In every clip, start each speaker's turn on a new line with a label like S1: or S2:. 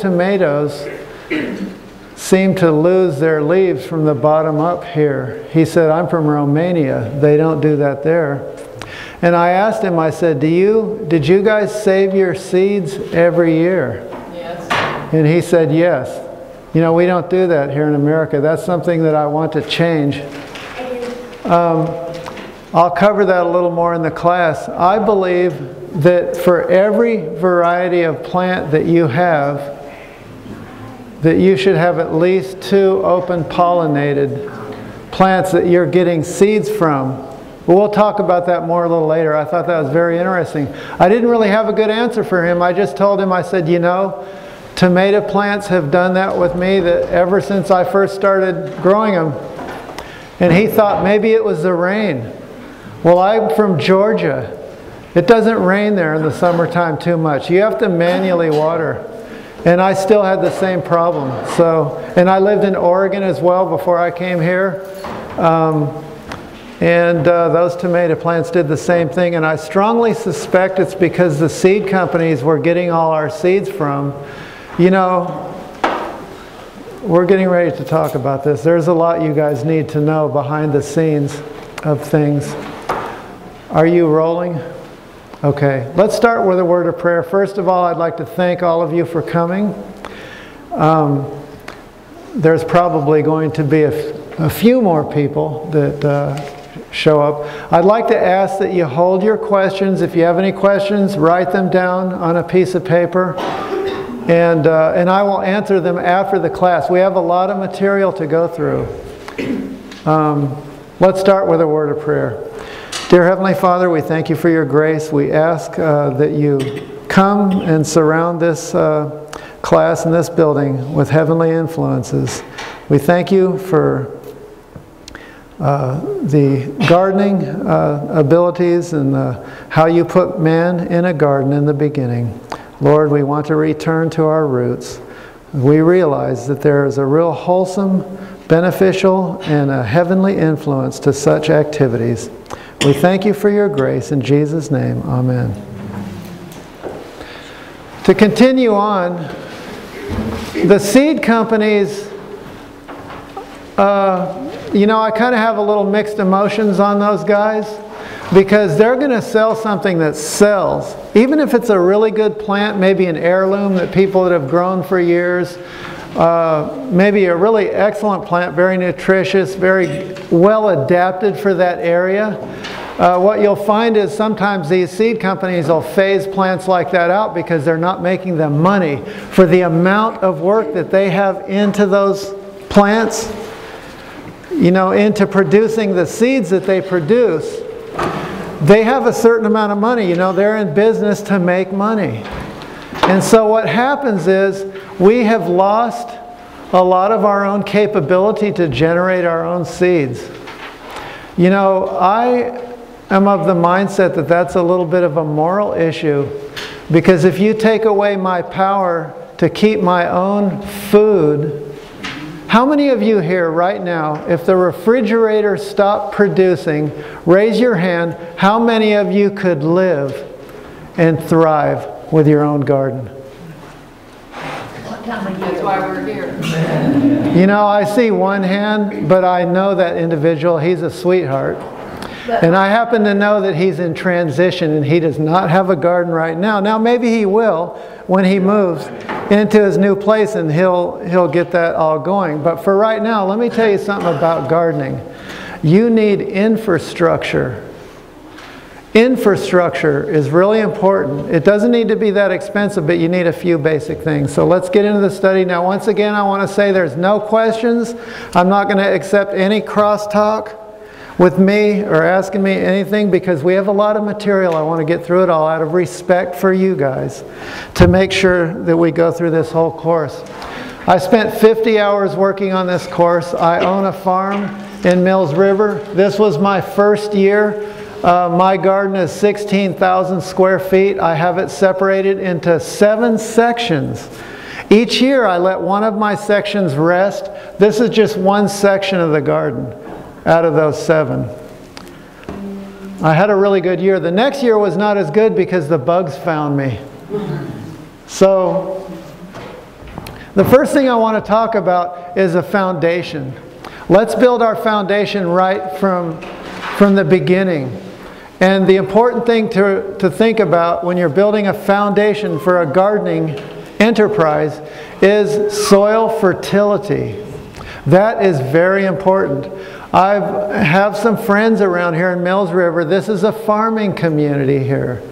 S1: tomatoes seem to lose their leaves from the bottom up here. He said, I'm from Romania. They don't do that there. And I asked him, I said, did you guys save your seeds every year?
S2: Yes.
S1: And he said, yes. You know, we don't do that here in America. That's something that I want to change. I'll cover that a little more in the class. I believe that for every variety of plant that you have, that you should have at least 2 open pollinated plants that you're getting seeds from. But we'll talk about that more a little later. I thought that was very interesting. I didn't really have a good answer for him. I just told him, I said, you know, tomato plants have done that with me that ever since I first started growing them. And he thought maybe it was the rain. Well, I'm from Georgia. It doesn't rain there in the summertime too much. You have to manually water. And I still had the same problem. And I lived in Oregon as well before I came here. Those tomato plants did the same thing. And I strongly suspect it's because the seed companies we're getting all our seeds from. You know, we're getting ready to talk about this. There's a lot you guys need to know behind the scenes of things. Are you rolling? Okay, let's start with a word of prayer. First of all, I'd like to thank all of you for coming. There's probably going to be a few more people that show up. I'd like to ask that you hold your questions. If you have any questions, write them down on a piece of paper. And I will answer them after the class. We have a lot of material to go through. Let's start with a word of prayer. Dear Heavenly Father, we thank you for your grace. We ask that you come and surround this class and this building with heavenly influences. We thank you for the gardening abilities and how you put man in a garden in the beginning. Lord, we want to return to our roots. We realize that there is a real wholesome, beneficial, and a heavenly influence to such activities. We thank you for your grace. In Jesus' name, amen. To continue on, the seed companies, you know, I kind of have a little mixed emotions on those guys because they're going to sell something that sells. Even if it's a really good plant, maybe an heirloom that people that have grown for years, maybe a really excellent plant, very nutritious, very well adapted for that area. What you'll find is sometimes these seed companies will phase plants like that out because they're not making them money for the amount of work that they have into those plants, you know, into producing the seeds that they produce. They have a certain amount of money. You know, they're in business to make money. And so what happens is we have lost a lot of our own capability to generate our own seeds. You know, I am of the mindset that that's a little bit of a moral issue, because if you take away my power to keep my own food, how many of you here right now, if the refrigerator stopped producing, raise your hand, how many of you could live and thrive with your own garden?
S2: That's why we're here.
S1: You know, I see one hand, but I know that individual. He's a sweetheart. And I happen to know that he's in transition and he does not have a garden right now. Now maybe he will when he moves into his new place and he'll get that all going. But for right now, let me tell you something about gardening. You need infrastructure. Infrastructure is really important. It doesn't need to be that expensive, but you need a few basic things. So let's get into the study. Now, once again, I want to say there's no questions. I'm not going to accept any crosstalk with me or asking me anything because we have a lot of material. I want to get through it all out of respect for you guys to make sure that we go through this whole course. I spent 50 hours working on this course. I own a farm in Mills River. This was my first year. My garden is 16,000 square feet. I have it separated into 7 sections. Each year I let one of my sections rest. This is just one section of the garden out of those 7. I had a really good year. The next year was not as good because the bugs found me. So The first thing I want to talk about is a foundation. Let's build our foundation right from the beginning. And the important thing to think about when you're building a foundation for a gardening enterprise is soil fertility. That is very important. I have some friends around here in Mills River. This is a farming community here.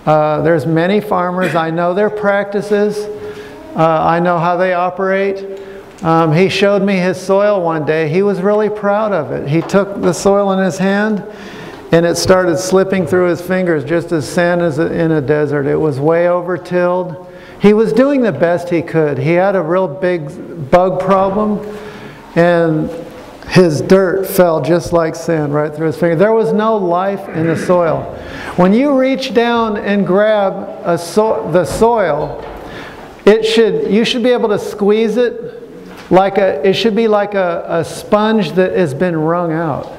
S1: There's many farmers. I know their practices. I know how they operate. He showed me his soil one day. He was really proud of it. He took the soil in his hand and it started slipping through his fingers just as sand is in a desert. It was way over-tilled. He was doing the best he could. He had a real big bug problem and his dirt fell just like sand right through his finger. There was no life in the soil. When you reach down and grab the soil, you should be able to squeeze it it should be like a sponge that has been wrung out.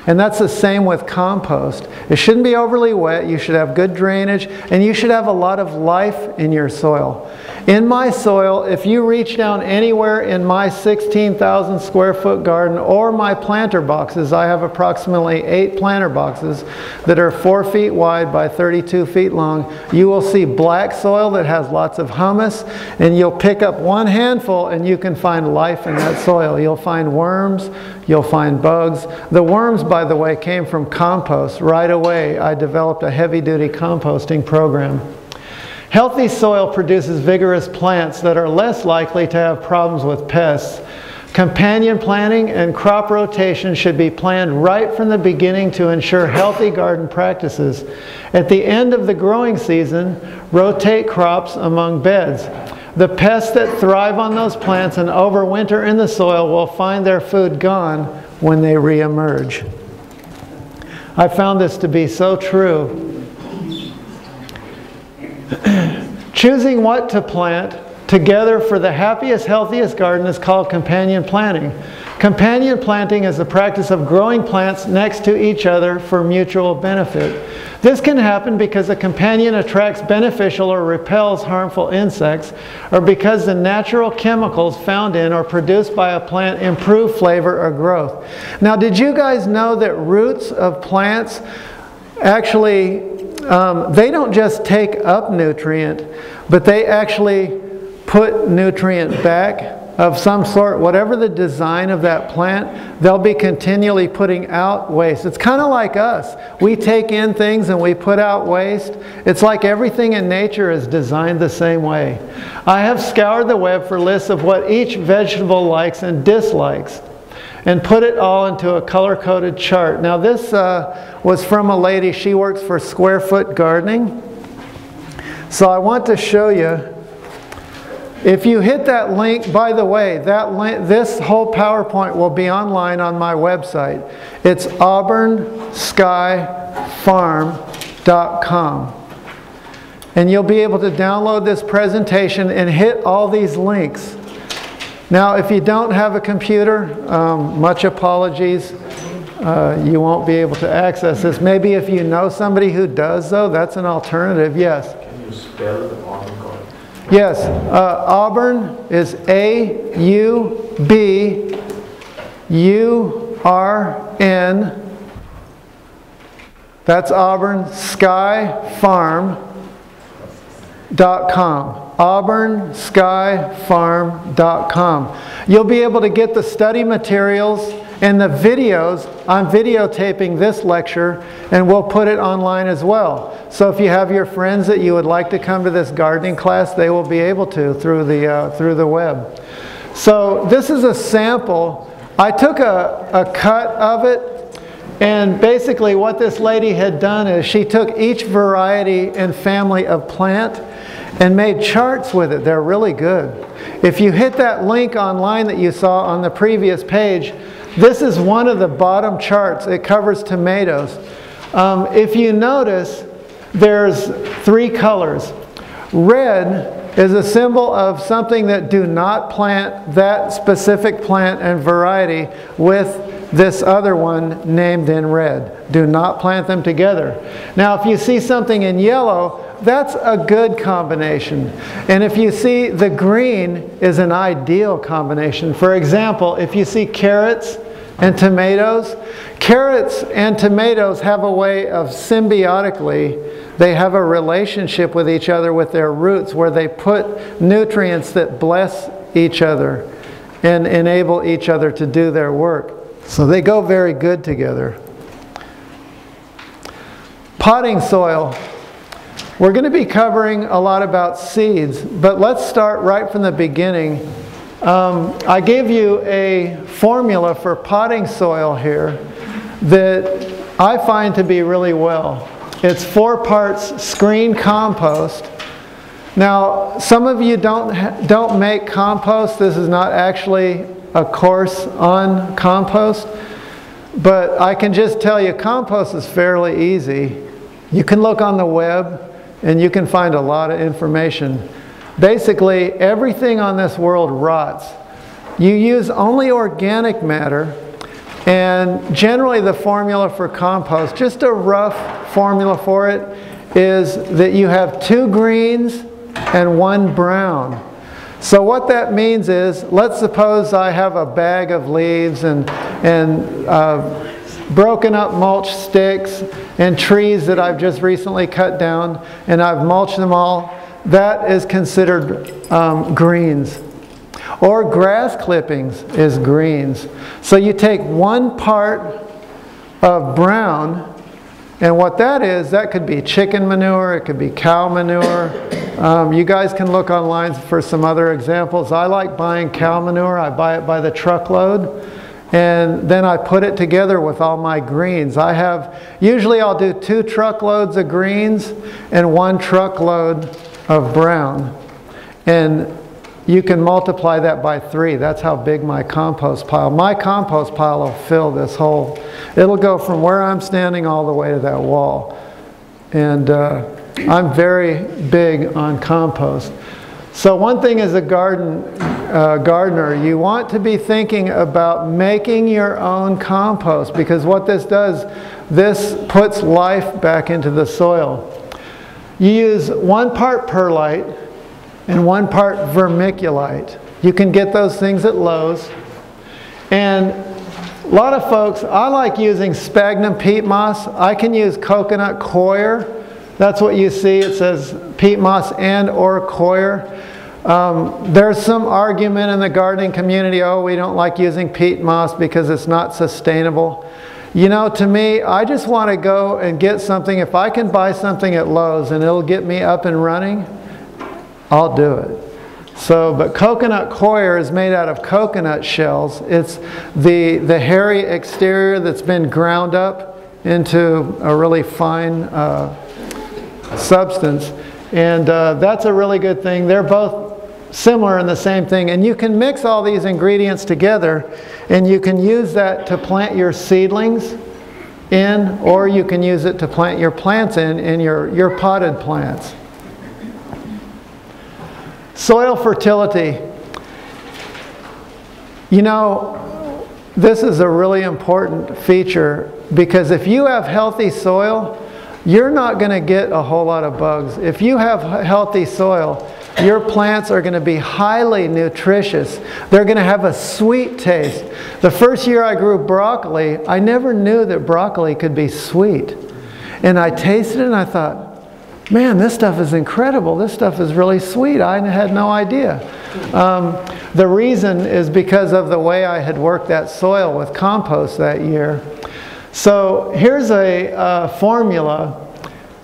S1: And that's the same with compost. It shouldn't be overly wet. You should have good drainage, and you should have a lot of life in your soil. In my soil, if you reach down anywhere in my 16,000 square foot garden or my planter boxes, I have approximately 8 planter boxes that are 4 feet wide by 32 feet long, you will see black soil that has lots of humus, and you'll pick up one handful and you can find life in that soil. You'll find worms, you'll find bugs. The worms, by the way, came from compost. Right away, I developed a heavy-duty composting program. Healthy soil produces vigorous plants that are less likely to have problems with pests. Companion planting and crop rotation should be planned right from the beginning to ensure healthy garden practices. At the end of the growing season, rotate crops among beds. The pests that thrive on those plants and overwinter in the soil will find their food gone when they re-emerge. I found this to be so true. Choosing what to plant together for the happiest, healthiest garden is called companion planting. Companion planting is the practice of growing plants next to each other for mutual benefit. This can happen because a companion attracts beneficial or repels harmful insects, or because the natural chemicals found in or produced by a plant improve flavor or growth. Now, did you guys know that roots of plants actually, they don't just take up nutrient, but they actually put nutrient back of some sort. Whatever the design of that plant, they'll be continually putting out waste. It's kind of like us. We take in things and we put out waste. It's like everything in nature is designed the same way. I have scoured the web for lists of what each vegetable likes and dislikes, and put it all into a color-coded chart. Now this was from a lady. She works for Square Foot Gardening. So I want to show you. If you hit that link, by the way, this whole PowerPoint will be online on my website. It's auburnskyfarm.com. And you'll be able to download this presentation and hit all these links. Now, if you don't have a computer, much apologies. You won't be able to access this. Maybe if you know somebody who does, though, that's an alternative. Yes?
S2: Can you spell the Auburn?
S1: Yes. Auburn is A-U-B-U-R-N. That's auburnskyfarm.com. auburnskyfarm.com. You'll be able to get the study materials and the videos. I'm videotaping this lecture, and we'll put it online as well. So if you have your friends that you would like to come to this gardening class, they will be able to through the web. So this is a sample. I took a cut of it, and basically what this lady had done is she took each variety and family of plant and made charts with it. They're really good. If you hit that link online that you saw on the previous page, this is one of the bottom charts. It covers tomatoes. If you notice, there's 3 colors. Red is a symbol of something that do not plant that specific plant and variety with this other one named in red. Do not plant them together. Now, if you see something in yellow, that's a good combination. And if you see, the green is an ideal combination. For example, if you see carrots and tomatoes have a way of symbiotically, they have a relationship with each other with their roots where they put nutrients that bless each other and enable each other to do their work. So they go very good together. Potting soil. We're going to be covering a lot about seeds, but let's start right from the beginning. I gave you a formula for potting soil here that I find to be really well. It's 4 parts screen compost. Now, some of you don't make compost. This is not actually a course on compost, but I can just tell you compost is fairly easy. You can look on the web and you can find a lot of information. Basically, everything on this world rots. You use only organic matter, and generally the formula for compost, just a rough formula for it, is that you have 2 greens and 1 brown. So what that means is, let's suppose I have a bag of leaves and broken up mulch sticks and trees that I've just recently cut down, and I've mulched them all. That is considered greens. Or grass clippings is greens. So you take 1 part of brown, and what that is, that could be chicken manure, it could be cow manure. You guys can look online for some other examples. I like buying cow manure. I buy it by the truckload. And then I put it together with all my greens. Usually I'll do 2 truckloads of greens and 1 truckload of brown. And you can multiply that by 3. That's how big my compost pile. My compost pile will fill this whole, it'll go from where I'm standing all the way to that wall. And I'm very big on compost. So one thing as a gardener, you want to be thinking about making your own compost, because what this does, this puts life back into the soil. You use 1 part perlite and 1 part vermiculite. You can get those things at Lowe's. And a lot of folks, I like using sphagnum peat moss. I can use coconut coir. That's what you see. It says peat moss and or coir. There's some argument in the gardening community, oh, we don't like using peat moss because it's not sustainable. You know, to me, I just want to go and get something. If I can buy something at Lowe's and it'll get me up and running, I'll do it. So, but coconut coir is made out of coconut shells. It's the hairy exterior that's been ground up into a really fine substance. And that's a really good thing. They're both similar in the same thing. And you can mix all these ingredients together and you can use that to plant your seedlings in, or you can use it to plant your plants in your potted plants. Soil fertility. You know, this is a really important feature, because if you have healthy soil, you're not going to get a whole lot of bugs. If you have healthy soil, your plants are going to be highly nutritious. They're going to have a sweet taste. The first year I grew broccoli, I never knew that broccoli could be sweet. And I tasted it and I thought, man, this stuff is incredible. This stuff is really sweet. I had no idea. The reason is because of the way I had worked that soil with compost that year. So here's a formula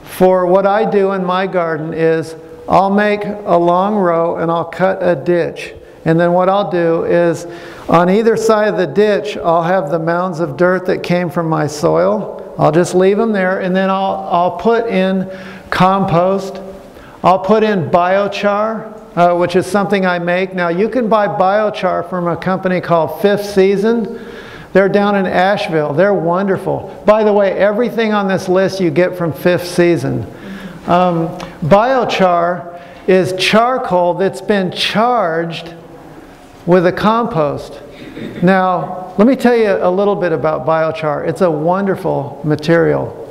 S1: for what I do in my garden is I'll make a long row and I'll cut a ditch. And then what I'll do is on either side of the ditch, I'll have the mounds of dirt that came from my soil. I'll just leave them there, and then I'll put in compost. I'll put in biochar, which is something I make. Now you can buy biochar from a company called Fifth Season. They're down in Asheville. They're wonderful. By the way, everything on this list you get from Fifth Season. Biochar is charcoal that's been charged with a compost. Now, let me tell you a little bit about biochar. It's a wonderful material.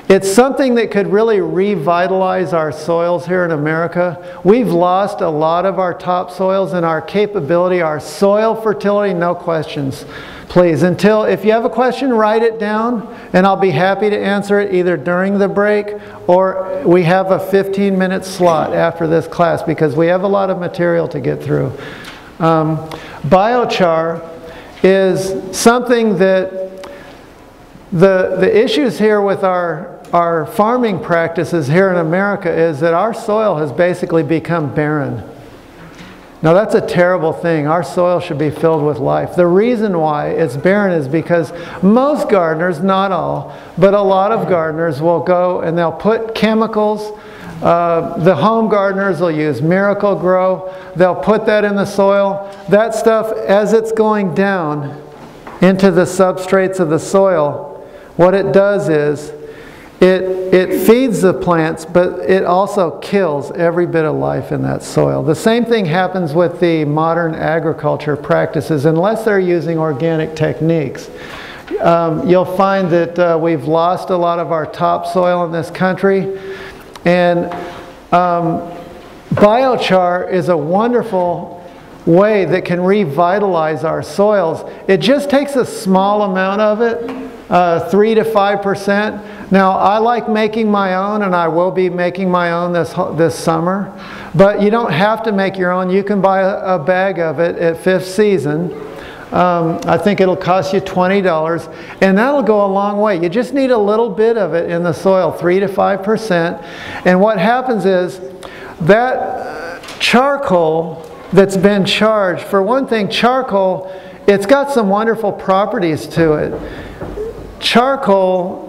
S1: It's something that could really revitalize our soils here in America. We've lost a lot of our topsoils and our capability, our soil fertility, no questions. Please, if you have a question, write it down, and I'll be happy to answer it either during the break or we have a 15-minute slot after this class because we have a lot of material to get through. Biochar is something that the issues here with our farming practices here in America is that our soil has basically become barren. Now that's a terrible thing. Our soil should be filled with life. The reason why it's barren is because most gardeners, not all, but a lot of gardeners will go and they'll put chemicals. The home gardeners will use Miracle-Gro. They'll put that in the soil. That stuff, as it's going down into the substrates of the soil, what it does is it feeds the plants, but it also kills every bit of life in that soil. The same thing happens with the modern agriculture practices. Unless they're using organic techniques, you'll find that we've lost a lot of our topsoil in this country. And biochar is a wonderful way that can revitalize our soils. It just takes a small amount of it, 3 to 5%. Now, I like making my own, and I will be making my own this summer. But you don't have to make your own. You can buy a bag of it at Fifth Season. I think it'll cost you $20, and that'll go a long way. You just need a little bit of it in the soil, 3 to 5%. And what happens is that charcoal that's been charged, for one thing, charcoal, it's got some wonderful properties to it. Charcoal,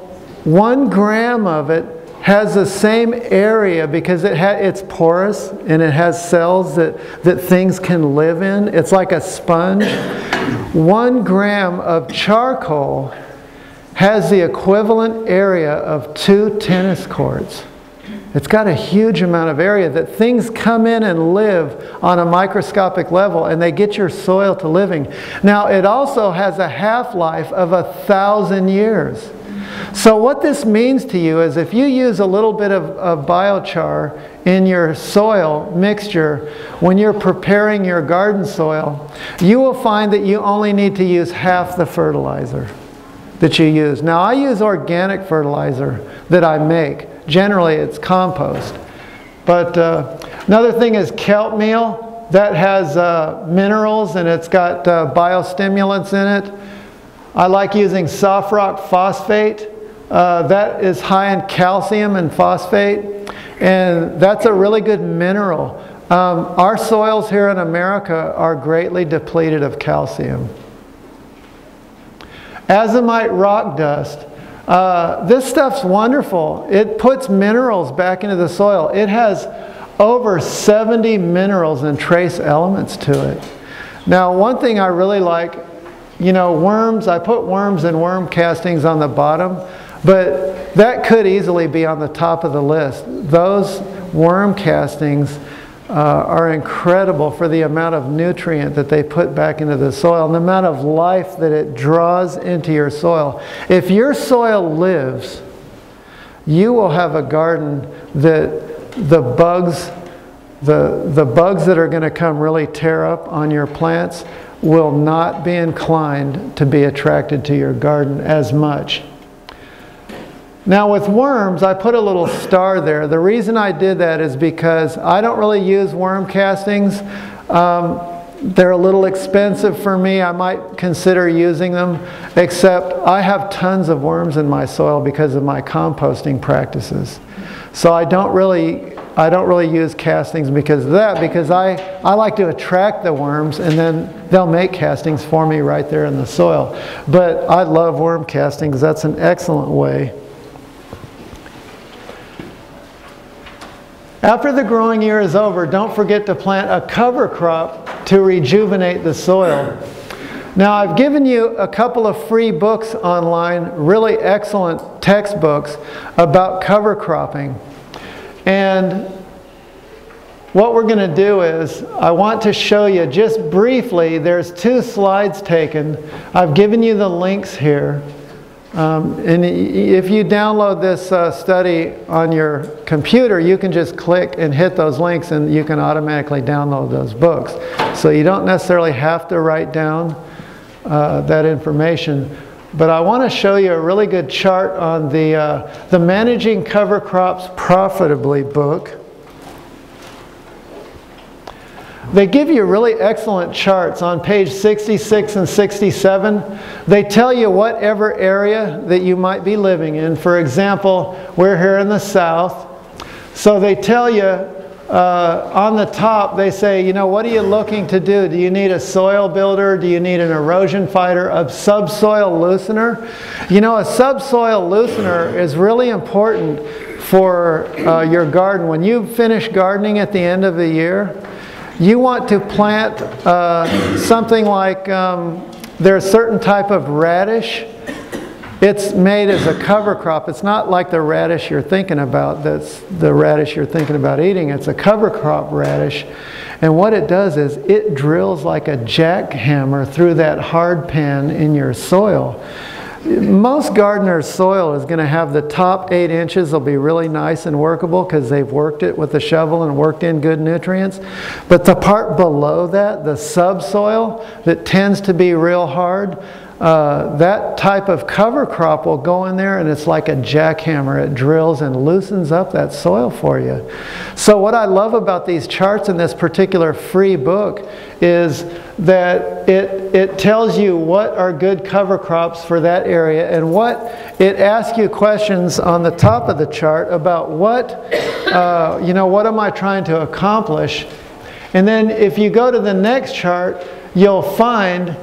S1: 1 gram of it has the same area because it's porous and it has cells that things can live in. It's like a sponge. 1 gram of charcoal has the equivalent area of 2 tennis courts. It's got a huge amount of area that things come in and live on a microscopic level, and they get your soil to living. Now, it also has a half-life of 1,000 years. So what this means to you is if you use a little bit of biochar in your soil mixture when you're preparing your garden soil, you will find that you only need to use half the fertilizer that you use. Now, I use organic fertilizer that I make. Generally, it's compost. But another thing is kelp meal. That has minerals and it's got biostimulants in it. I like using soft rock phosphate. That is high in calcium and phosphate, and that's a really good mineral. Our soils here in America are greatly depleted of calcium. Azomite rock dust. This stuff's wonderful. It puts minerals back into the soil. It has over 70 minerals and trace elements to it. Now, one thing I really like, you know, worms, I put worms and worm castings on the bottom, but that could easily be on the top of the list. Those worm castings are incredible for the amount of nutrient that they put back into the soil and the amount of life that it draws into your soil. If your soil lives, you will have a garden that the bugs that are going to come really tear up on your plants will not be inclined to be attracted to your garden as much. Now with worms, I put a little star there. The reason I did that is because I don't really use worm castings. They're a little expensive for me. I might consider using them, except I have tons of worms in my soil because of my composting practices. So I don't really use castings because of that, because I like to attract the worms and then they'll make castings for me right there in the soil. But I love worm castings. That's an excellent way. After the growing year is over, don't forget to plant a cover crop to rejuvenate the soil. Now, I've given you a couple of free books online, really excellent textbooks about cover cropping. And what we're going to do is, I want to show you just briefly, there's 2 slides taken. I've given you the links here. And if you download this study on your computer, you can just click and hit those links and you can automatically download those books. So you don't necessarily have to write down that information. But I want to show you a really good chart on the Managing Cover Crops Profitably book. They give you really excellent charts on page 66 and 67. They tell you whatever area that you might be living in. For example, we're here in the south. So they tell you on the top, they say, you know, what are you looking to do? Do you need a soil builder? Do you need an erosion fighter? A subsoil loosener? You know, a subsoil loosener is really important for your garden. When you finish gardening at the end of the year, you want to plant something like, there's a certain type of radish. It's made as a cover crop. It's not like the radish you're thinking about. That's the radish you're thinking about eating. It's a cover crop radish. And what it does is it drills like a jackhammer through that hard pan in your soil. Most gardeners' soil is going to have the top 8 inches will be really nice and workable because they've worked it with the shovel and worked in good nutrients. But the part below that, the subsoil that tends to be real hard, that type of cover crop will go in there and it's like a jackhammer. It drills and loosens up that soil for you. So what I love about these charts in this particular free book is that it tells you what are good cover crops for that area, and what it asks you questions on the top of the chart about what, you know, what am I trying to accomplish? And then if you go to the next chart, you'll find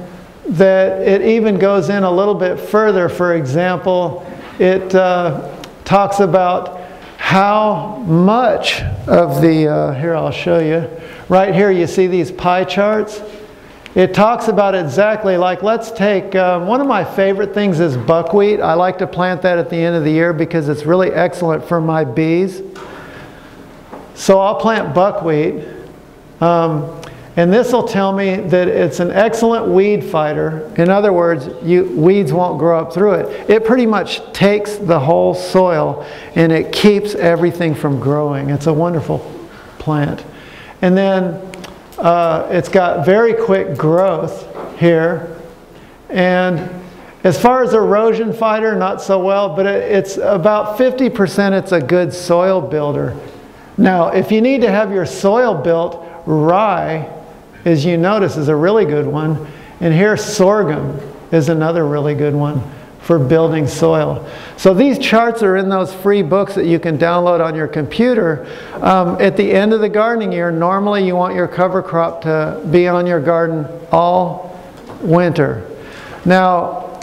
S1: that it even goes in a little bit further. For example, it talks about how much of the, here I'll show you, right here you see these pie charts. It talks about exactly, like let's take, one of my favorite things is buckwheat. I like to plant that at the end of the year because it's really excellent for my bees. So I'll plant buckwheat. And this will tell me that it's an excellent weed fighter. In other words, weeds won't grow up through it. It pretty much takes the whole soil and it keeps everything from growing. It's a wonderful plant. And then it's got very quick growth here. And as far as erosion fighter, not so well, but it's about 50% it's a good soil builder. Now, if you need to have your soil built, rye, as you notice, is a really good one. And here sorghum is another really good one for building soil. So these charts are in those free books that you can download on your computer. At the end of the gardening year, normally you want your cover crop to be on your garden all winter. Now,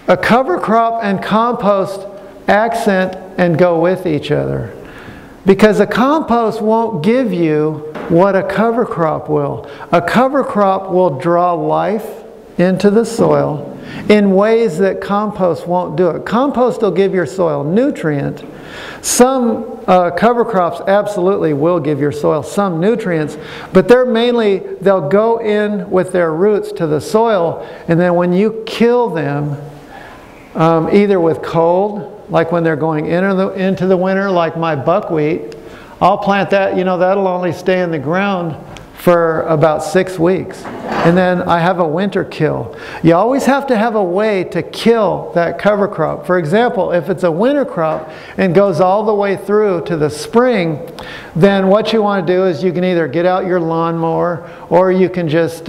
S1: a cover crop and compost accent and go with each other. Because a compost won't give you what a cover crop will. A cover crop will draw life into the soil in ways that compost won't do it. Compost will give your soil nutrient. Some cover crops absolutely will give your soil some nutrients, but they'll go in with their roots to the soil, and then when you kill them, either with cold, like when they're going into the winter, like my buckwheat, I'll plant that, you know, that'll only stay in the ground for about 6 weeks. And then I have a winter kill. You always have to have a way to kill that cover crop. For example, if it's a winter crop and goes all the way through to the spring, then what you want to do is you can either get out your lawnmower, or you can just,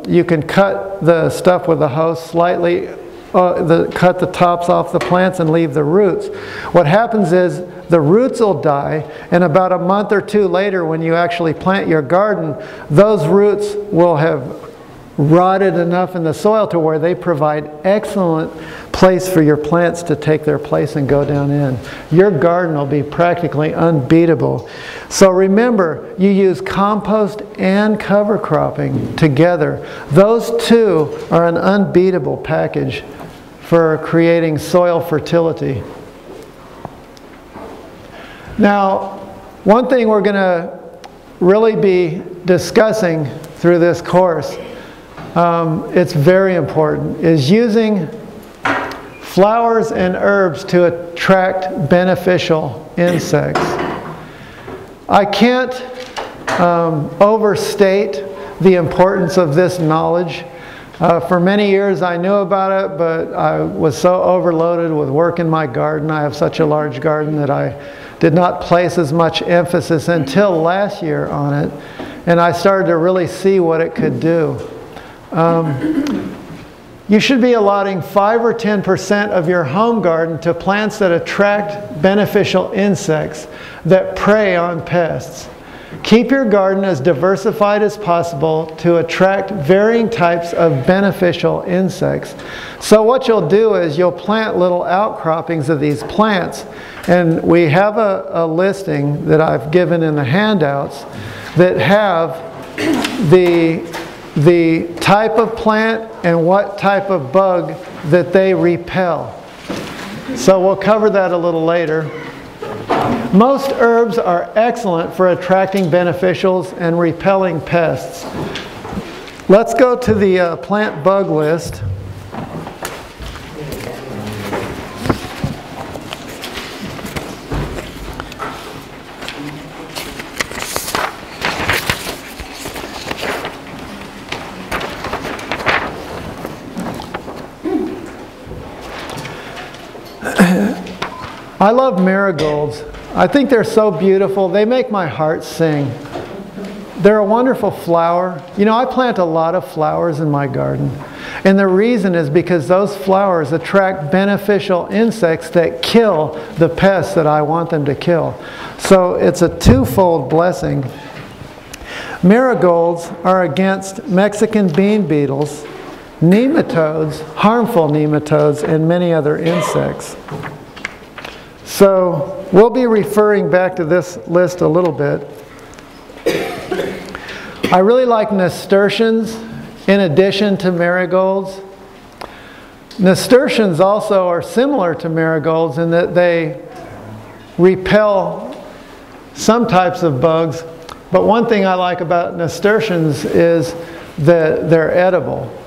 S1: you can cut the stuff with a hose slightly, cut the tops off the plants and leave the roots. What happens is the roots will die, and about a month or 2 later when you actually plant your garden, those roots will have rotted enough in the soil to where they provide excellent place for your plants to take their place and go down in. Your garden will be practically unbeatable. So remember, you use compost and cover cropping together. Those two are an unbeatable package for creating soil fertility. Now, one thing we're going to really be discussing through this course it's very important, is using flowers and herbs to attract beneficial insects. I can't overstate the importance of this knowledge. For many years I knew about it, but I was so overloaded with work in my garden. I have such a large garden that I did not place as much emphasis until last year on it, and I started to really see what it could do. You should be allotting 5 or 10% of your home garden to plants that attract beneficial insects that prey on pests. Keep your garden as diversified as possible to attract varying types of beneficial insects. So what you'll do is you'll plant little outcroppings of these plants, and we have a listing that I've given in the handouts that have the type of plant and what type of bug that they repel. So we'll cover that a little later. Most herbs are excellent for attracting beneficials and repelling pests. Let's go to the plant bug list. I love marigolds. I think they're so beautiful. They make my heart sing. They're a wonderful flower. You know, I plant a lot of flowers in my garden. And the reason is because those flowers attract beneficial insects that kill the pests that I want them to kill. So it's a twofold blessing. Marigolds are against Mexican bean beetles, nematodes, harmful nematodes, and many other insects. So we'll be referring back to this list a little bit. I really like nasturtiums in addition to marigolds. Nasturtiums also are similar to marigolds in that they repel some types of bugs. But one thing I like about nasturtiums is that they're edible.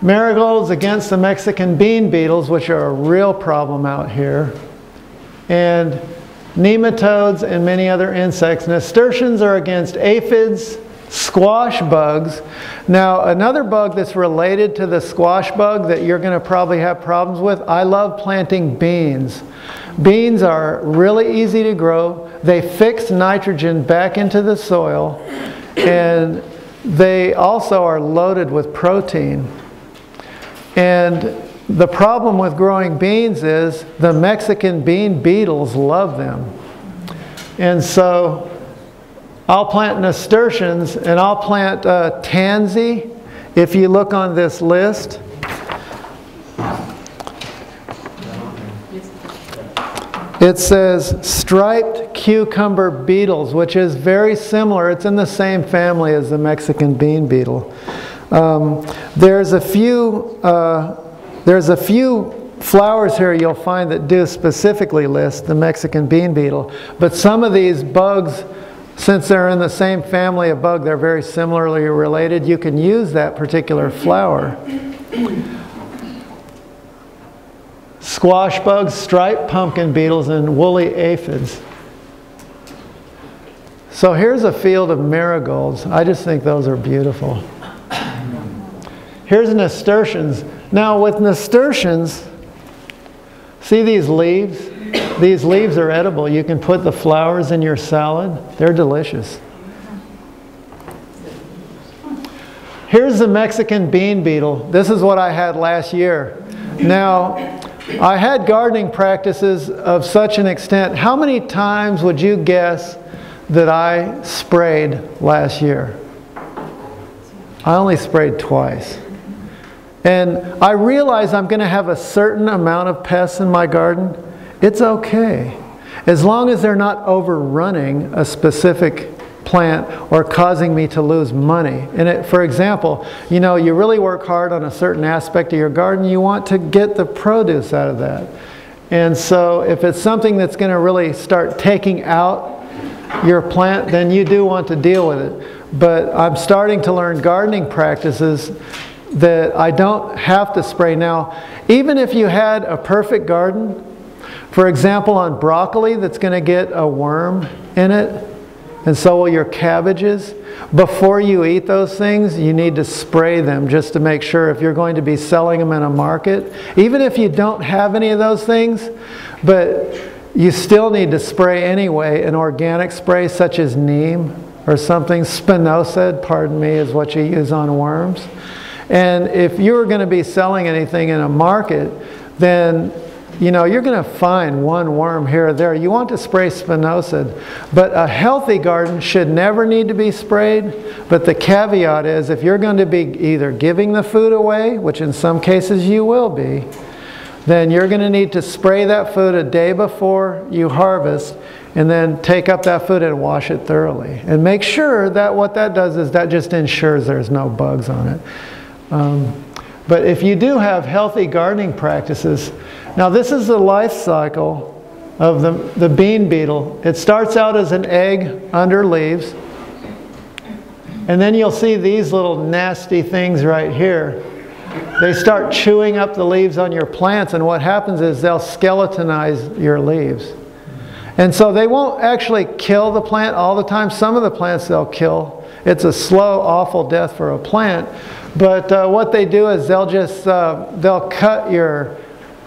S1: Marigolds against the Mexican bean beetles, which are a real problem out here, and nematodes and many other insects. Nasturtiums are against aphids, squash bugs. Now, another bug that's related to the squash bug that you're going to probably have problems with, I love planting beans. Beans are really easy to grow. They fix nitrogen back into the soil, and they also are loaded with protein. And the problem with growing beans is the Mexican bean beetles love them. And so I'll plant nasturtiums, and I'll plant tansy. If you look on this list, it says striped cucumber beetles, which is very similar. It's in the same family as the Mexican bean beetle. There's a few flowers here you'll find that do specifically list the Mexican bean beetle, but some of these bugs, since they're in the same family of bug, they're very similarly related. You can use that particular flower. Squash bugs, striped pumpkin beetles, and woolly aphids. So here's a field of marigolds. I just think those are beautiful. Here's nasturtiums. Now with nasturtiums, see these leaves? These leaves are edible. You can put the flowers in your salad. They're delicious. Here's the Mexican bean beetle. This is what I had last year. Now, I had gardening practices of such an extent. How many times would you guess that I sprayed last year? I only sprayed twice. And I realize I'm going to have a certain amount of pests in my garden. It's okay, as long as they're not overrunning a specific plant or causing me to lose money. And for example, you know, you really work hard on a certain aspect of your garden, you want to get the produce out of that. And so if it's something that's going to really start taking out your plant, then you do want to deal with it. But I'm starting to learn gardening practices that I don't have to spray now. Even if you had a perfect garden, for example on broccoli that's going to get a worm in it, and so will your cabbages, before you eat those things, you need to spray them just to make sure if you're going to be selling them in a market. Even if you don't have any of those things, but you still need to spray anyway, an organic spray such as neem or something. Spinosad, pardon me, is what you use on worms. And if you're going to be selling anything in a market, then you know, you're going to find one worm here or there. You want to spray spinosad. But a healthy garden should never need to be sprayed. But the caveat is if you're going to be either giving the food away, which in some cases you will be, then you're going to need to spray that food a day before you harvest and then take up that food and wash it thoroughly. And make sure that what that does is that just ensures there's no bugs on it. But if you do have healthy gardening practices, now this is the life cycle of the bean beetle. It starts out as an egg under leaves. And then you'll see these little nasty things right here. They start chewing up the leaves on your plants, and what happens is they'll skeletonize your leaves. And so they won't actually kill the plant all the time. Some of the plants they'll kill. It's a slow, awful death for a plant. But what they do is they'll just they'll cut your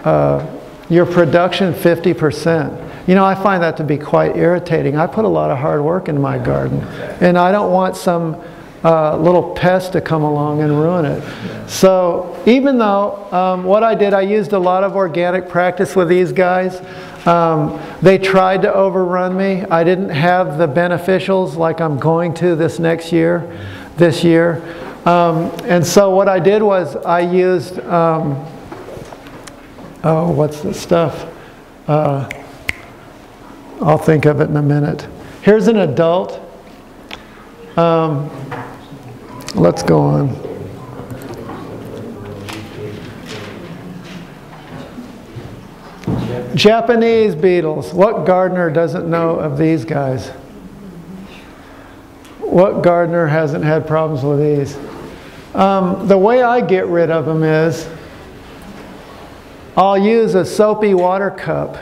S1: production 50%. You know, I find that to be quite irritating. I put a lot of hard work in my garden, and I don't want some little pest to come along and ruin it. So even though what I did, I used a lot of organic practice with these guys. They tried to overrun me. I didn't have the beneficials like I'm going to this year. And so what I did was I used, what's the stuff? I'll think of it in a minute. Here's an adult. Let's go on. Japanese beetles. What gardener doesn't know of these guys? What gardener hasn't had problems with these? The way I get rid of them is I'll use a soapy water cup.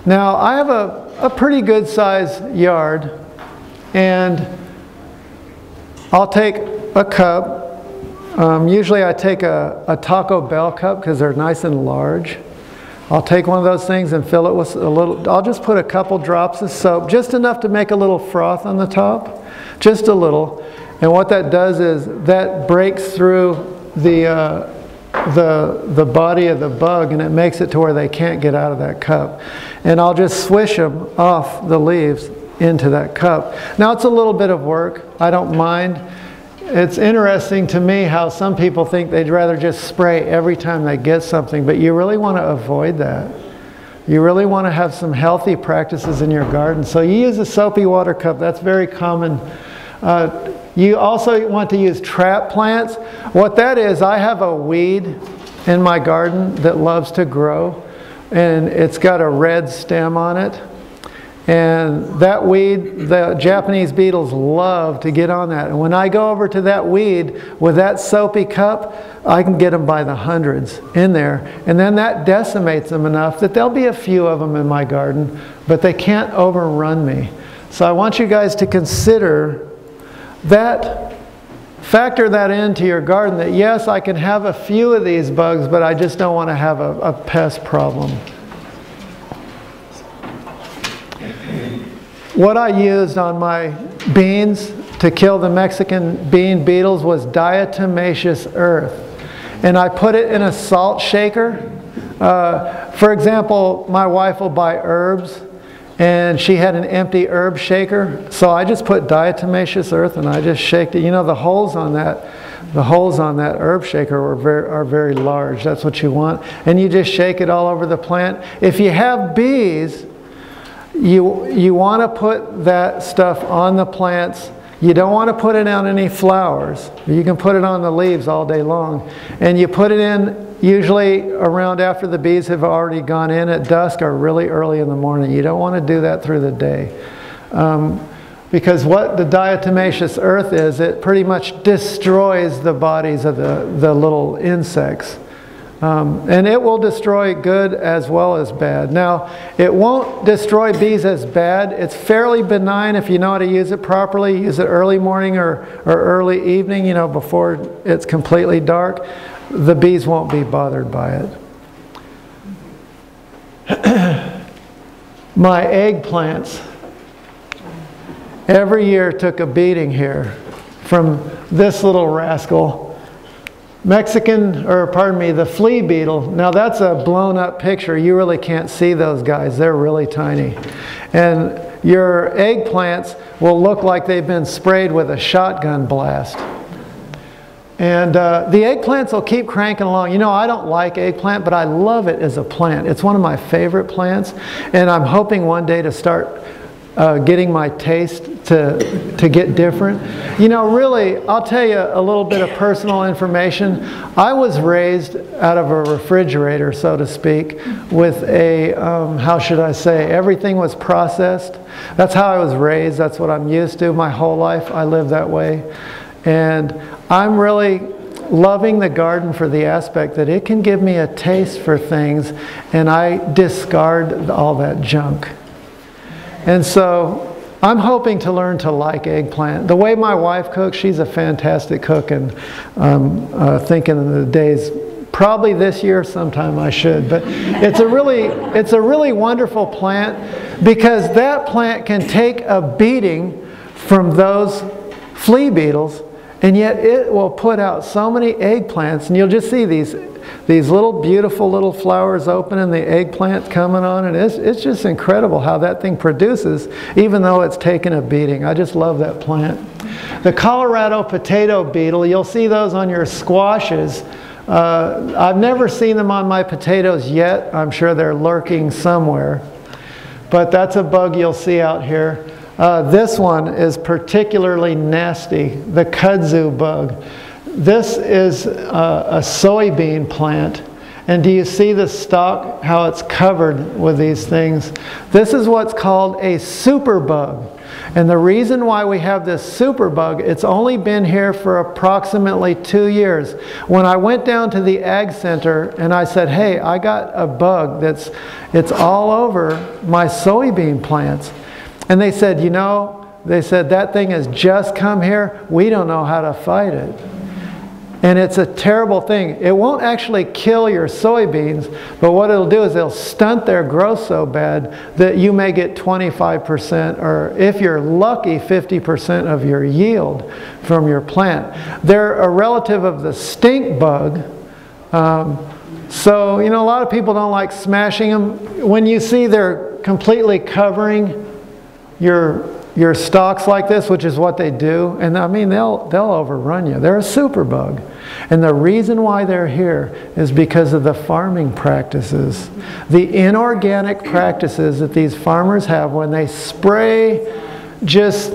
S1: Now I have a pretty good sized yard, and I'll take a cup. Usually I take a Taco Bell cup because they're nice and large. I'll take one of those things and fill it with a little, I'll just put a couple drops of soap, just enough to make a little froth on the top, just a little. And what that does is that breaks through the body of the bug, and it makes it to where they can't get out of that cup. And I'll just swish them off the leaves into that cup. Now it's a little bit of work. I don't mind. It's interesting to me how some people think they'd rather just spray every time they get something, but you really want to avoid that. You really want to have some healthy practices in your garden. So you use a soapy water cup. That's very common. You also want to use trap plants. What that is, I have a weed in my garden that loves to grow, and it's got a red stem on it. And that weed, the Japanese beetles love to get on that. And when I go over to that weed with that soapy cup, I can get them by the hundreds in there. And then that decimates them enough that there'll be a few of them in my garden, but they can't overrun me. So I want you guys to consider that, factor that into your garden, that yes, I can have a few of these bugs, but I just don't want to have a pest problem. What I used on my beans to kill the Mexican bean beetles was diatomaceous earth. And I put it in a salt shaker. For example, my wife will buy herbs, and she had an empty herb shaker. So I just put diatomaceous earth and I just shaked it. You know, the holes on that herb shaker are very large. That's what you want. And you just shake it all over the plant. If you have bees, you want to put that stuff on the plants. You don't want to put it on any flowers. You can put it on the leaves all day long. And you put it in usually around after the bees have already gone in at dusk or really early in the morning. You don't want to do that through the day. Because what the diatomaceous earth is, it pretty much destroys the bodies of the little insects. And it will destroy good as well as bad. Now, it won't destroy bees as bad. It's fairly benign if you know how to use it properly. Use it early morning or early evening, you know, before it's completely dark. The bees won't be bothered by it. My eggplants every year took a beating here from this little rascal. The flea beetle. Now that's a blown up picture. You really can't see those guys. They're really tiny. And your eggplants will look like they've been sprayed with a shotgun blast. And the eggplants will keep cranking along. You know, I don't like eggplant, but I love it as a plant. It's one of my favorite plants. And I'm hoping one day to start getting my taste to get different. You know, really, I'll tell you a little bit of personal information. I was raised out of a refrigerator, so to speak, with a, how should I say, everything was processed. That's how I was raised. That's what I'm used to. My whole life I lived that way. And I'm really loving the garden for the aspect that it can give me a taste for things, and I discard all that junk. And so I'm hoping to learn to like eggplant. The way my wife cooks, she's a fantastic cook, and I'm thinking in the days, probably this year sometime I should. But it's a really wonderful plant, because that plant can take a beating from those flea beetles, and yet it will put out so many eggplants, and you'll just see these little beautiful little flowers open and the eggplant coming on, and it's just incredible how that thing produces, even though it's taken a beating. I just love that plant. The Colorado potato beetle, you'll see those on your squashes. I've never seen them on my potatoes yet. I'm sure they're lurking somewhere. But that's a bug you'll see out here. This one is particularly nasty, the kudzu bug. This is a soybean plant, and do you see the stalk, how it's covered with these things? This is what's called a superbug. And the reason why we have this superbug, it's only been here for approximately 2 years. When I went down to the ag center and I said, hey, I got a bug it's all over my soybean plants. And they said, you know, that thing has just come here. We don't know how to fight it. And it's a terrible thing. It won't actually kill your soybeans, but what it'll do is it'll stunt their growth so bad that you may get 25%, or if you're lucky, 50% of your yield from your plant. They're a relative of the stink bug. So, you know, a lot of people don't like smashing them. When you see they're completely covering your stalks like this, which is what they do, and I mean they'll overrun you. They're a superbug, and the reason why they're here is because of the farming practices, the inorganic practices that these farmers have when they spray just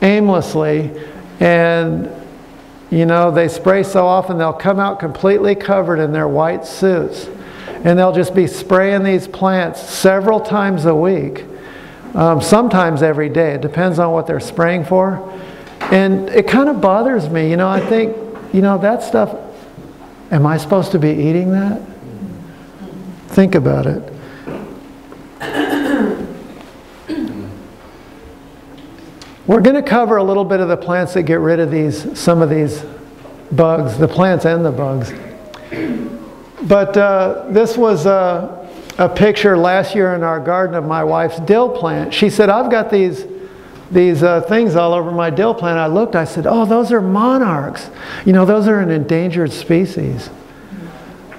S1: aimlessly, and you know, they spray so often they'll come out completely covered in their white suits, and they'll just be spraying these plants several times a week. Sometimes every day. It depends on what they're spraying for. And it kind of bothers me. You know, I think, you know, that stuff, am I supposed to be eating that? Think about it. We're going to cover a little bit of the plants that get rid of some of these bugs, the plants and the bugs. But this was a picture last year in our garden of my wife's dill plant. She said, I've got these things all over my dill plant. I looked, I said, oh, those are monarchs. You know, those are an endangered species.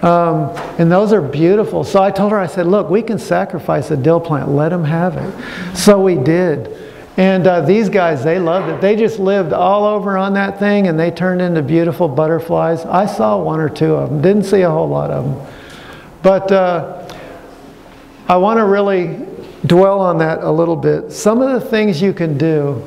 S1: And those are beautiful. So I told her, I said, look, we can sacrifice a dill plant. Let them have it. So we did. And these guys, they loved it. They just lived all over on that thing, and they turned into beautiful butterflies. I saw 1 or 2 of them. Didn't see a whole lot of them. But I want to really dwell on that a little bit. Some of the things you can do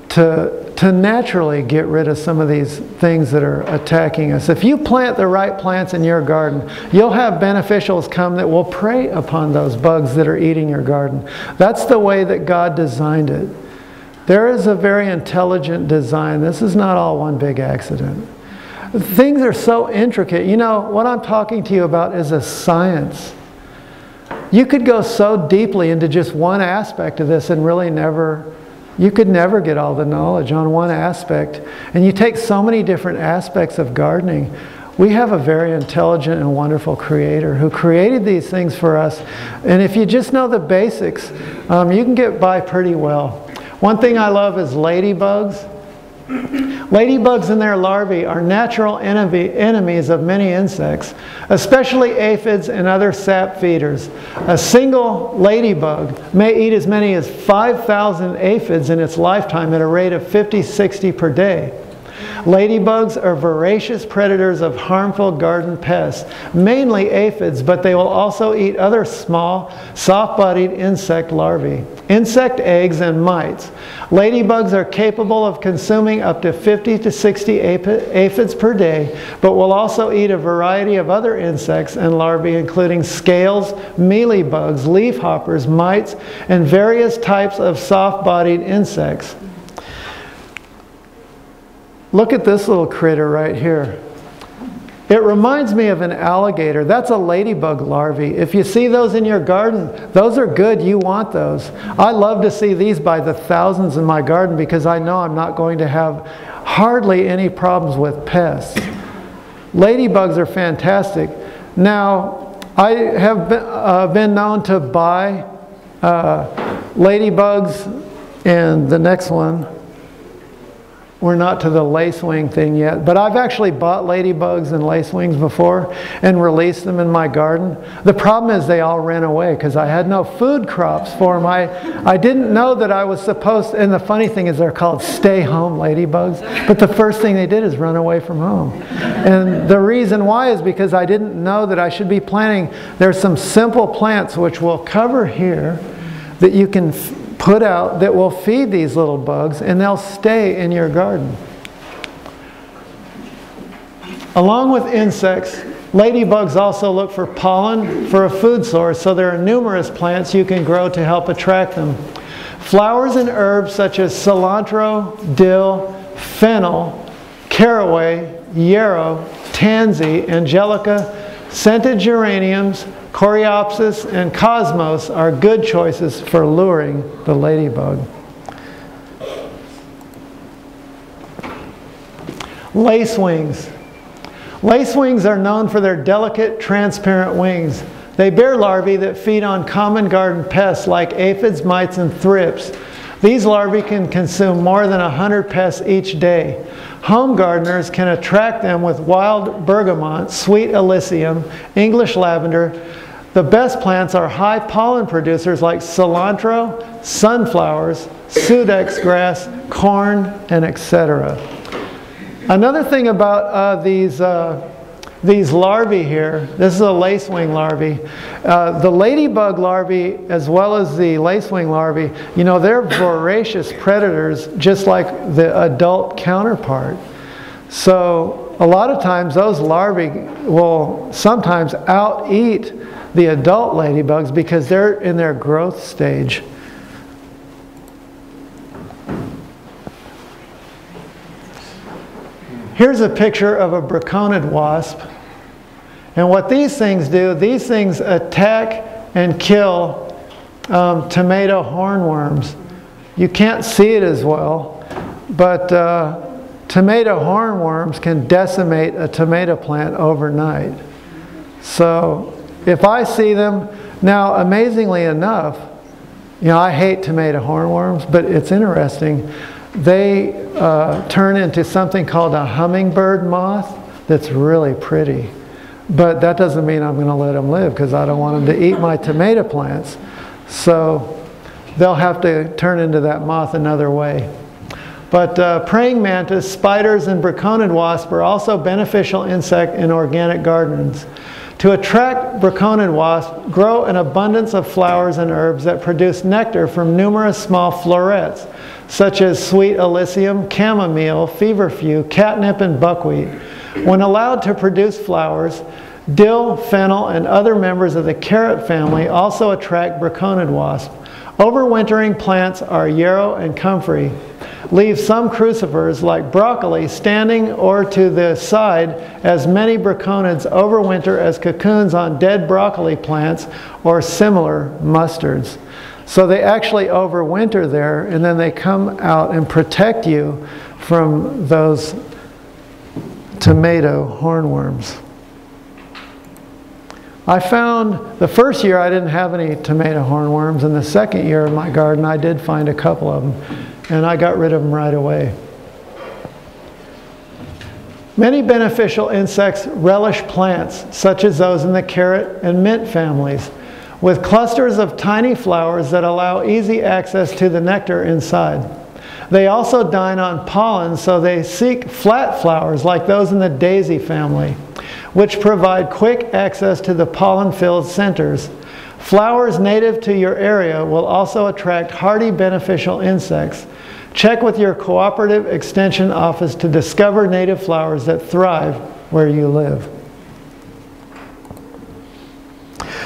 S1: to to naturally get rid of some of these things that are attacking us. If you plant the right plants in your garden, you'll have beneficials come that will prey upon those bugs that are eating your garden. That's the way that God designed it. There is a very intelligent design. This is not all one big accident. Things are so intricate. You know, what I'm talking to you about is a science. You could go so deeply into just one aspect of this and really you could never get all the knowledge on one aspect. And you take so many different aspects of gardening. We have a very intelligent and wonderful creator who created these things for us. And if you just know the basics, you can get by pretty well. One thing I love is ladybugs. Ladybugs and their larvae are natural enemies of many insects, especially aphids and other sap feeders. A single ladybug may eat as many as 5,000 aphids in its lifetime at a rate of 50-60 per day. Ladybugs are voracious predators of harmful garden pests, mainly aphids, but they will also eat other small, soft-bodied insect larvae, insect eggs, and mites. Ladybugs are capable of consuming up to 50 to 60 aphids per day, but will also eat a variety of other insects and larvae, including scales, mealybugs, leafhoppers, mites, and various types of soft-bodied insects. Look at this little critter right here. It reminds me of an alligator. That's a ladybug larvae. If you see those in your garden, those are good. You want those. I love to see these by the thousands in my garden because I know I'm not going to have hardly any problems with pests. Ladybugs are fantastic. Now, I have been known to buy ladybugs, and the next one, we're not to the lacewing thing yet, but I've actually bought ladybugs and lacewings before and released them in my garden. The problem is they all ran away because I had no food crops for them. I didn't know that I was supposed to, and the funny thing is they're called stay-home ladybugs, but the first thing they did is run away from home. And the reason why is because I didn't know that I should be planting. There's some simple plants which will cover here that you can put out that will feed these little bugs, and they'll stay in your garden. Along with insects, ladybugs also look for pollen for a food source, so there are numerous plants you can grow to help attract them. Flowers and herbs such as cilantro, dill, fennel, caraway, yarrow, tansy, angelica, scented geraniums, coreopsis, and cosmos are good choices for luring the ladybug. Lacewings. Lacewings are known for their delicate, transparent wings. They bear larvae that feed on common garden pests like aphids, mites, and thrips. These larvae can consume more than 100 pests each day. Home gardeners can attract them with wild bergamot, sweet alyssum, English lavender. The best plants are high pollen producers like cilantro, sunflowers, sudex grass, corn, and etc. Another thing about these larvae here, this is a lacewing larvae. The ladybug larvae as well as the lacewing larvae, you know, they're voracious predators just like the adult counterpart. So a lot of times those larvae will sometimes out-eat the adult ladybugs because they're in their growth stage. Here's a picture of a braconid wasp. And what these things do, these things attack and kill tomato hornworms. You can't see it as well, but tomato hornworms can decimate a tomato plant overnight. So if I see them, now amazingly enough, you know, I hate tomato hornworms, but it's interesting. They turn into something called a hummingbird moth that's really pretty. But that doesn't mean I'm going to let them live because I don't want them to eat my tomato plants. So they'll have to turn into that moth another way. But praying mantis, spiders, and braconid wasp are also beneficial insects in organic gardens. To attract braconid wasps, grow an abundance of flowers and herbs that produce nectar from numerous small florets. such as sweet alyssum, chamomile, feverfew, catnip, and buckwheat. When allowed to produce flowers, dill, fennel, and other members of the carrot family also attract braconid wasp. Overwintering plants are yarrow and comfrey. Leave some crucifers like broccoli standing or to the side, as many braconids overwinter as cocoons on dead broccoli plants or similar mustards. So they actually overwinter there, and then they come out and protect you from those tomato hornworms. I found the first year I didn't have any tomato hornworms, and the second year in my garden I did find a couple of them, and I got rid of them right away. Many beneficial insects relish plants, such as those in the carrot and mint families, with clusters of tiny flowers that allow easy access to the nectar inside. They also dine on pollen, so they seek flat flowers like those in the daisy family, which provide quick access to the pollen-filled centers. Flowers native to your area will also attract hardy beneficial insects. Check with your cooperative extension office to discover native flowers that thrive where you live.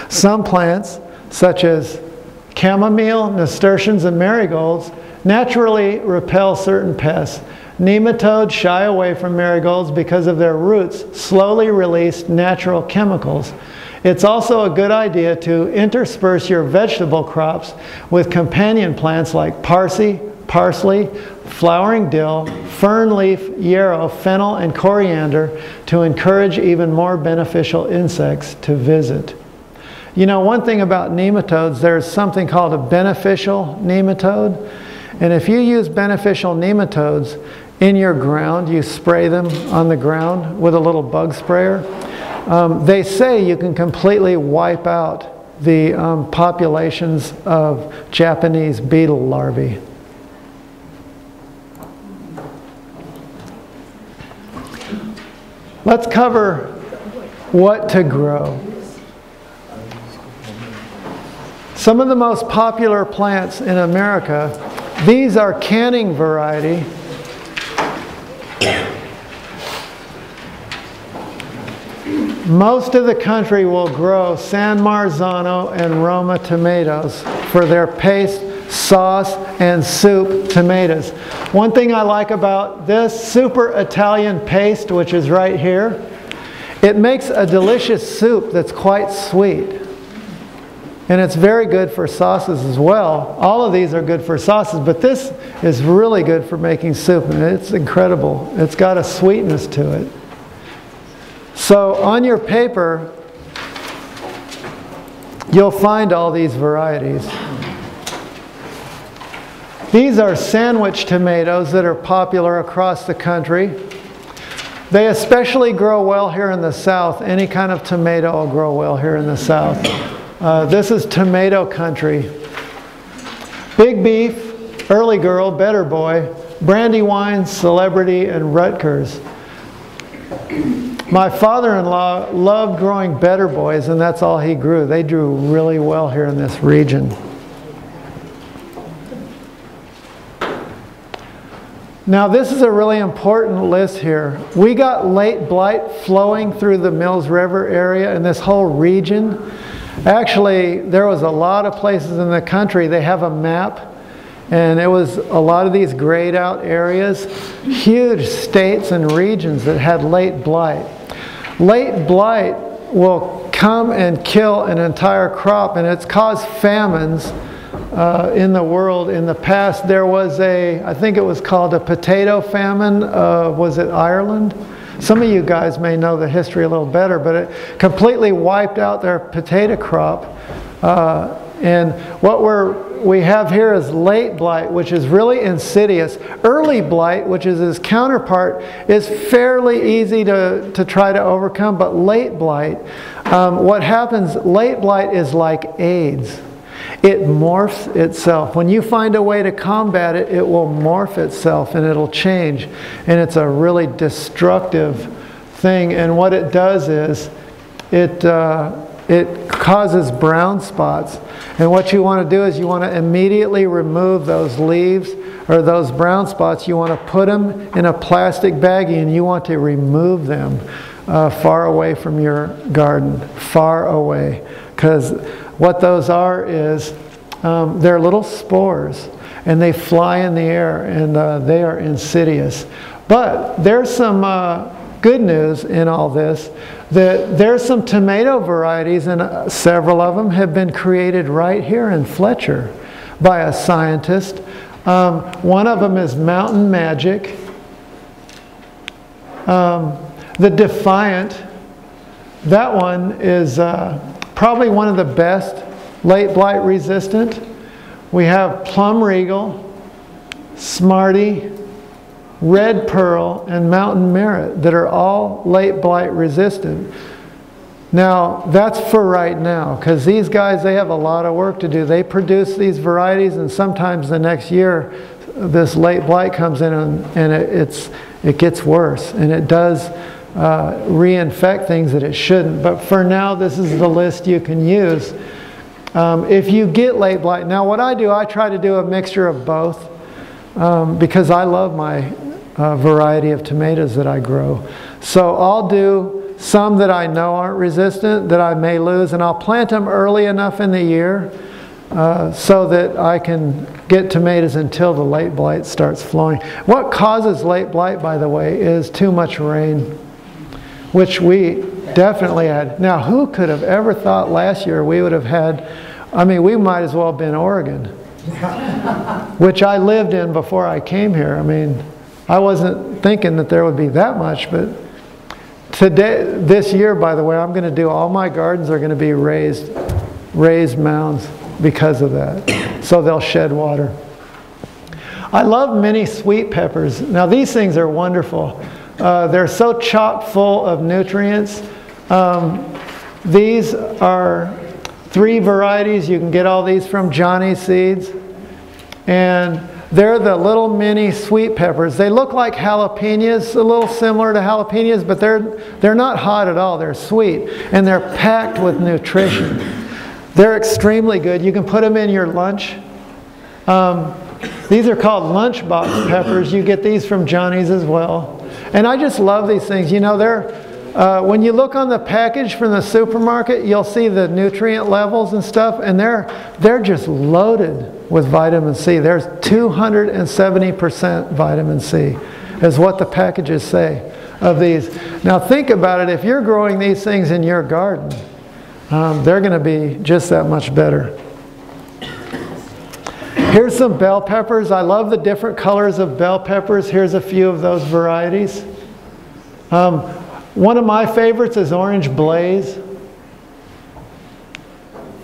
S1: Some plants, such as chamomile, nasturtiums, and marigolds, naturally repel certain pests. Nematodes shy away from marigolds because of their roots slowly release natural chemicals. It's also a good idea to intersperse your vegetable crops with companion plants like parsley, flowering dill, fern leaf, yarrow, fennel, and coriander to encourage even more beneficial insects to visit. You know, one thing about nematodes, there's something called a beneficial nematode. And if you use beneficial nematodes in your ground, you spray them on the ground with a little bug sprayer, they say you can completely wipe out the populations of Japanese beetle larvae. Let's cover what to grow. Some of the most popular plants in America, these are canning variety. Most of the country will grow San Marzano and Roma tomatoes for their paste, sauce, and soup tomatoes. One thing I like about this super Italian paste, which is right here, it makes a delicious soup that's quite sweet. And it's very good for sauces as well. All of these are good for sauces, but this is really good for making soup, and it's incredible. It's got a sweetness to it. So on your paper, you'll find all these varieties. These are sandwich tomatoes that are popular across the country. They especially grow well here in the South. Any kind of tomato will grow well here in the South. This is tomato country. Big Beef, Early Girl, Better Boy, Brandywine, Celebrity, and Rutgers. My father-in-law loved growing Better Boys, and that's all he grew. They grew really well here in this region. Now this is a really important list here. We got late blight flowing through the Mills River area and this whole region. Actually, there was a lot of places in the country, they have a map, and it was a lot of these grayed out areas, huge states and regions that had late blight. Late blight will come and kill an entire crop, and it's caused famines in the world. In the past, there was I think it was called a potato famine, was it Ireland? Some of you guys may know the history a little better, but it completely wiped out their potato crop. And what we have here is late blight, which is really insidious. Early blight, which is its counterpart, is fairly easy to try to overcome, but late blight, what happens, late blight is like AIDS. It morphs itself. When you find a way to combat it, it will morph itself and it'll change. And it's a really destructive thing. And what it does is it causes brown spots. And what you want to do is you want to immediately remove those leaves or those brown spots, you want to put them in a plastic baggie and you want to remove them far away from your garden, far away. Because what those are is they're little spores and they fly in the air and they are insidious. But there's some good news in all this, that there's some tomato varieties, and several of them have been created right here in Fletcher by a scientist. One of them is Mountain Magic. The Defiant, that one is probably one of the best late blight resistant. We have Plum Regal, Smarty, Red Pearl, and Mountain Merit that are all late blight resistant. Now, that's for right now, because these guys, they have a lot of work to do. They produce these varieties, and sometimes the next year, this late blight comes in and it gets worse, and it does reinfect things that it shouldn't. But for now, this is the list you can use. If you get late blight, now what I do, I try to do a mixture of both because I love my variety of tomatoes that I grow. So I'll do some that I know aren't resistant that I may lose, and I'll plant them early enough in the year so that I can get tomatoes until the late blight starts flowing. What causes late blight, by the way, is too much rain, which we definitely had. Now, who could have ever thought last year we would have had, I mean, we might as well have been Oregon, which I lived in before I came here. I mean, I wasn't thinking that there would be that much, but this year, by the way, I'm going to do, all my gardens are going to be raised mounds because of that. So they'll shed water. I love mini sweet peppers. Now these things are wonderful. They're so chock full of nutrients. These are 3 varieties. You can get all these from Johnny's Seeds. And they're the little mini sweet peppers. They look like jalapenos, a little similar to jalapenos, but they're not hot at all. They're sweet, and they're packed with nutrition. They're extremely good. You can put them in your lunch. These are called lunchbox peppers. You get these from Johnny's as well. And I just love these things. You know, when you look on the package from the supermarket, you'll see the nutrient levels and stuff, and they're just loaded with vitamin C. There's 270% vitamin C is what the packages say of these. Now think about it. If you're growing these things in your garden, they're going to be just that much better. Here's some bell peppers. I love the different colors of bell peppers. Here's a few of those varieties. One of my favorites is Orange Blaze.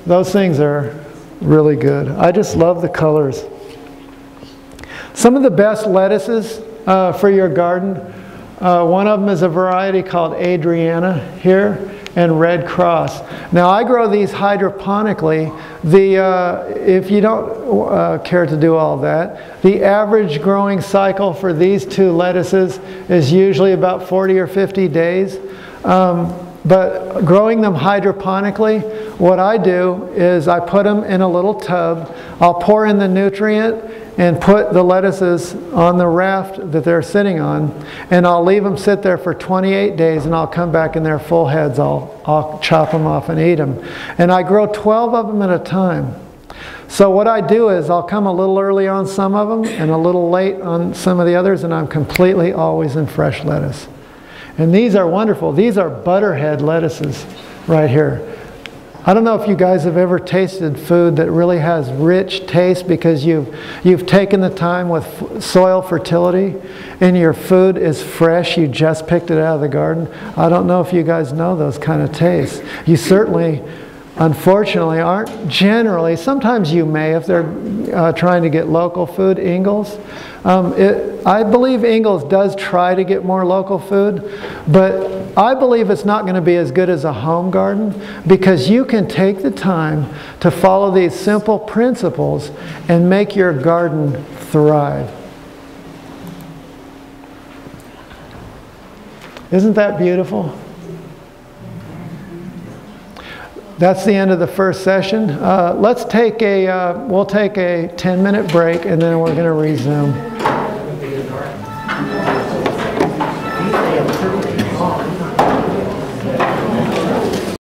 S1: Those things are really good. I just love the colors. Some of the best lettuces for your garden. One of them is a variety called Adriana here, and Red Cross. Now I grow these hydroponically. If you don't care to do all that, the average growing cycle for these 2 lettuces is usually about 40 or 50 days. But growing them hydroponically, what I do is I put them in a little tub. I'll pour in the nutrient and put the lettuces on the raft that they're sitting on, and I'll leave them sit there for 28 days, and I'll come back in their full heads. I'll chop them off and eat them. And I grow 12 of them at a time. So what I do is I'll come a little early on some of them and a little late on some of the others, and I'm completely always in fresh lettuce. And these are wonderful. These are butterhead lettuces right here. I don't know if you guys have ever tasted food that really has rich taste because you've taken the time with soil fertility and your food is fresh. You just picked it out of the garden. I don't know if you guys know those kind of tastes. You certainly, unfortunately, aren't generally. Sometimes you may if they're trying to get local food. Ingalls. I believe Ingalls does try to get more local food, but I believe it's not going to be as good as a home garden because you can take the time to follow these simple principles and make your garden thrive. Isn't that beautiful? That's the end of the first session. Let's take we'll take a 10-minute break and then we're going to resume.